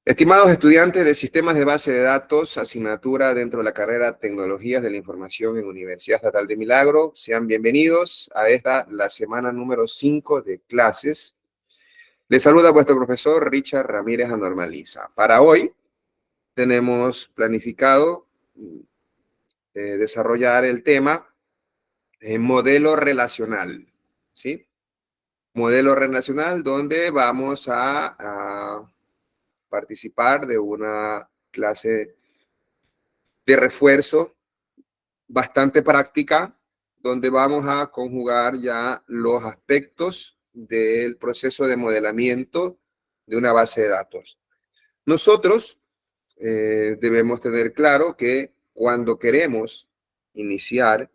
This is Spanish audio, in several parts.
Estimados estudiantes de Sistemas de Base de Datos, asignatura dentro de la carrera Tecnologías de la Información en Universidad Estatal de Milagro, sean bienvenidos a la semana número 5 de clases. Les saluda vuestro profesor Richard Ramírez Anormaliza. Para hoy tenemos planificado desarrollar el tema modelo relacional, ¿sí? Modelo relacional donde vamos a participar de una clase de refuerzo bastante práctica, donde vamos a conjugar ya los aspectos del proceso de modelamiento de una base de datos. Nosotros debemos tener claro que cuando queremos iniciar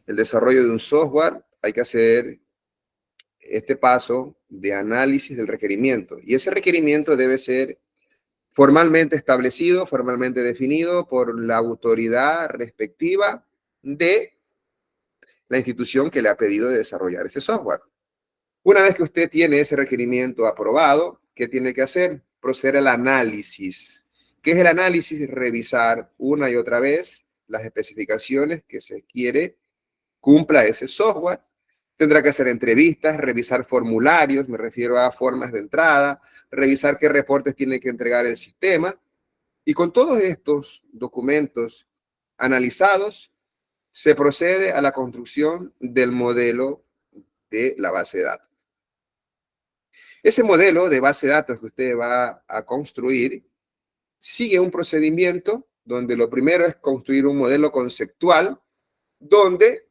el desarrollo de un software, hay que hacer este paso de análisis del requerimiento. Y ese requerimiento debe ser formalmente establecido, formalmente definido por la autoridad respectiva de la institución que le ha pedido de desarrollar ese software. Una vez que usted tiene ese requerimiento aprobado, ¿qué tiene que hacer? Proceder al análisis. ¿Qué es el análisis? Revisar una y otra vez las especificaciones que se quiere cumpla ese software. Tendrá que hacer entrevistas, revisar formularios, me refiero a formas de entrada, revisar qué reportes tiene que entregar el sistema. Y con todos estos documentos analizados, se procede a la construcción del modelo de la base de datos. Ese modelo de base de datos que usted va a construir sigue un procedimiento donde lo primero es construir un modelo conceptual donde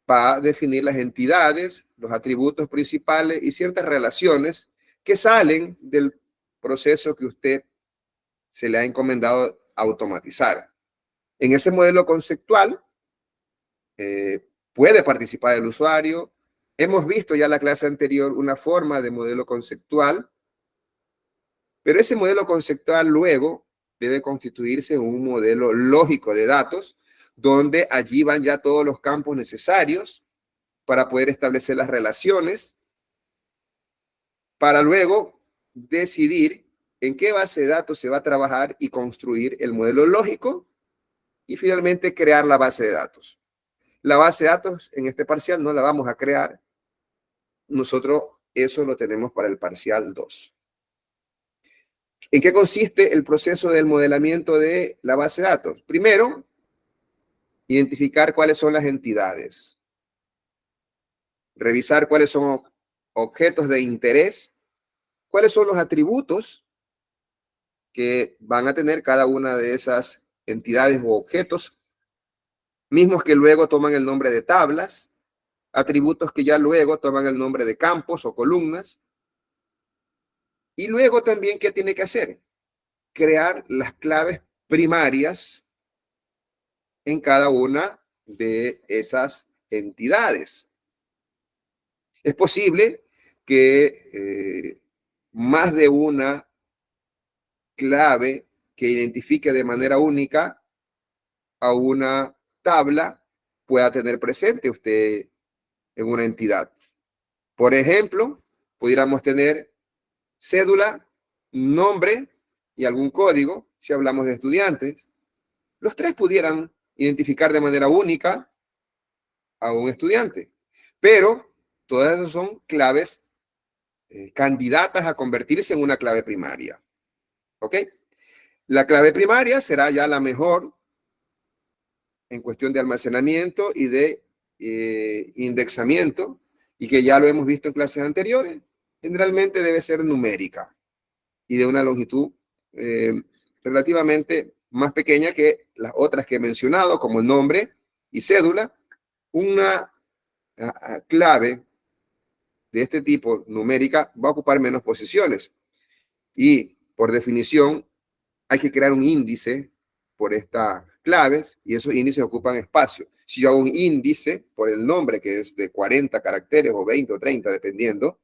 va a definir las entidades, los atributos principales y ciertas relaciones que salen del proceso que usted se le ha encomendado automatizar. En ese modelo conceptual puede participar el usuario. Hemos visto ya en la clase anterior una forma de modelo conceptual, pero ese modelo conceptual luego debe constituirse en un modelo lógico de datos, donde allí van ya todos los campos necesarios para poder establecer las relaciones, para luego decidir en qué base de datos se va a trabajar y construir el modelo lógico y finalmente crear la base de datos. La base de datos en este parcial no la vamos a crear. Nosotros eso lo tenemos para el parcial 2. ¿En qué consiste el proceso del modelamiento de la base de datos? Primero, identificar cuáles son las entidades. Revisar cuáles son objetos de interés, cuáles son los atributos que van a tener cada una de esas entidades o objetos, mismos que luego toman el nombre de tablas, atributos que ya luego toman el nombre de campos o columnas. Y luego también, ¿qué tiene que hacer? Crear las claves primarias en cada una de esas entidades. Es posible que más de una clave que identifique de manera única a una tabla pueda tener presente usted en una entidad. Por ejemplo, pudiéramos tener cédula, nombre y algún código, si hablamos de estudiantes. Los tres pudieran identificar de manera única a un estudiante, pero todas esas son claves candidatas a convertirse en una clave primaria. ¿Ok? La clave primaria será ya la mejor en cuestión de almacenamiento y de indexamiento, y que ya lo hemos visto en clases anteriores. Generalmente debe ser numérica y de una longitud relativamente más pequeña que las otras que he mencionado, como el nombre y cédula. Una clave de este tipo numérica va a ocupar menos posiciones y por definición hay que crear un índice por estas claves y esos índices ocupan espacio. Si yo hago un índice por el nombre que es de 40 caracteres o 20 o 30 dependiendo,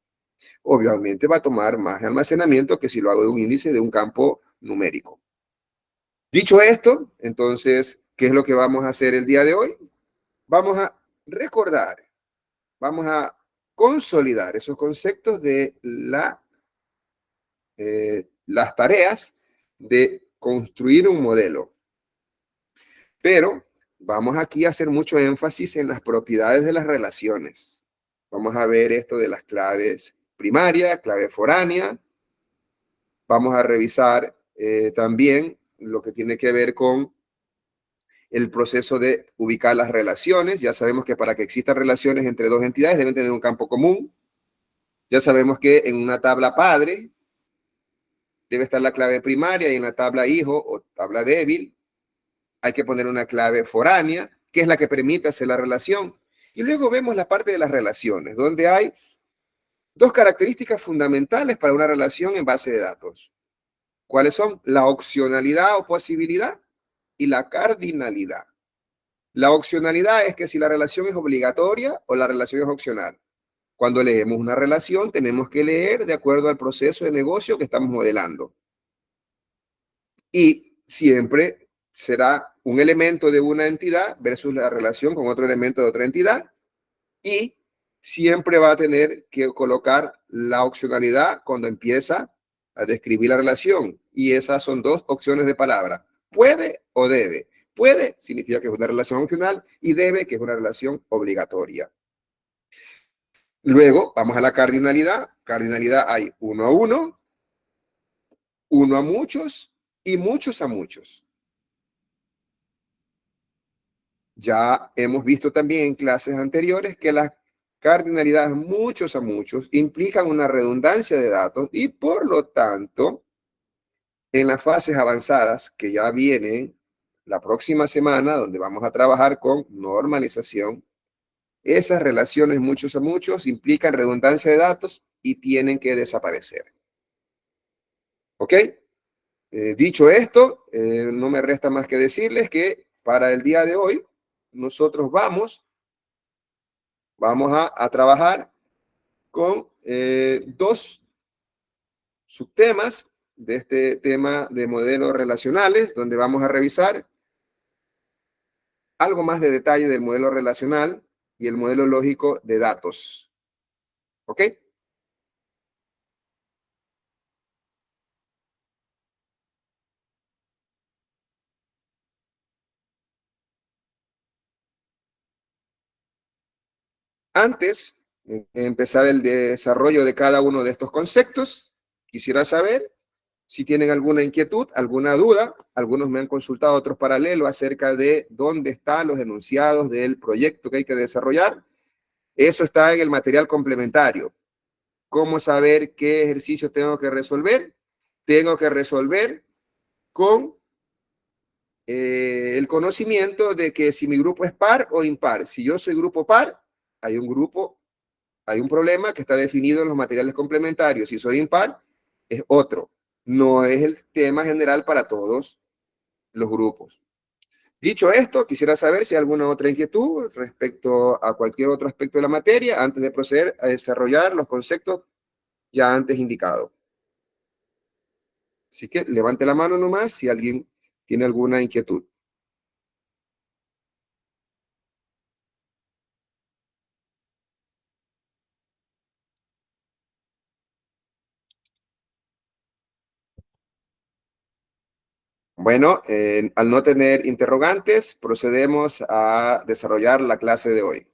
obviamente va a tomar más almacenamiento que si lo hago de un índice de un campo numérico. Dicho esto, entonces, ¿qué es lo que vamos a hacer el día de hoy? Vamos a recordar, vamos a consolidar esos conceptos de las tareas de construir un modelo. Pero vamos aquí a hacer mucho énfasis en las propiedades de las relaciones. Vamos a ver esto de las claves primaria, clave foránea. Vamos a revisar también lo que tiene que ver con el proceso de ubicar las relaciones. Ya sabemos que para que existan relaciones entre dos entidades deben tener un campo común. Ya sabemos que en una tabla padre debe estar la clave primaria y en la tabla hijo o tabla débil hay que poner una clave foránea, que es la que permite hacer la relación. Y luego vemos la parte de las relaciones, donde hay dos características fundamentales para una relación en base de datos. ¿Cuáles son? La opcionalidad o posibilidad y la cardinalidad. La opcionalidad es que si la relación es obligatoria o la relación es opcional. Cuando leemos una relación, tenemos que leer de acuerdo al proceso de negocio que estamos modelando. Y siempre será un elemento de una entidad versus la relación con otro elemento de otra entidad. Y siempre va a tener que colocar la opcionalidad cuando empieza a describir la relación. Y esas son dos opciones de palabra. Puede o debe. Puede significa que es una relación opcional y debe que es una relación obligatoria. Luego vamos a la cardinalidad. Cardinalidad hay uno a uno, uno a muchos y muchos a muchos. Ya hemos visto también en clases anteriores que las cardinalidades muchos a muchos implican una redundancia de datos y por lo tanto, en las fases avanzadas que ya vienen la próxima semana, donde vamos a trabajar con normalización, esas relaciones muchos a muchos implican redundancia de datos y tienen que desaparecer. ¿Ok? Dicho esto, no me resta más que decirles que para el día de hoy nosotros vamos a trabajar con dos subtemas de este tema de modelos relacionales, donde vamos a revisar algo más de detalle del modelo relacional y el modelo lógico de datos. ¿Ok? Antes de empezar el desarrollo de cada uno de estos conceptos, quisiera saber si tienen alguna inquietud, alguna duda. Algunos me han consultado otros paralelos acerca de dónde están los enunciados del proyecto que hay que desarrollar. Eso está en el material complementario. ¿Cómo saber qué ejercicio tengo que resolver? Tengo que resolver con el conocimiento de que si mi grupo es par o impar. Si yo soy grupo par, hay un problema que está definido en los materiales complementarios. Si soy impar, es otro. No es el tema general para todos los grupos. Dicho esto, quisiera saber si hay alguna otra inquietud respecto a cualquier otro aspecto de la materia antes de proceder a desarrollar los conceptos ya antes indicados. Así que levante la mano nomás si alguien tiene alguna inquietud. Bueno, al no tener interrogantes, procedemos a desarrollar la clase de hoy.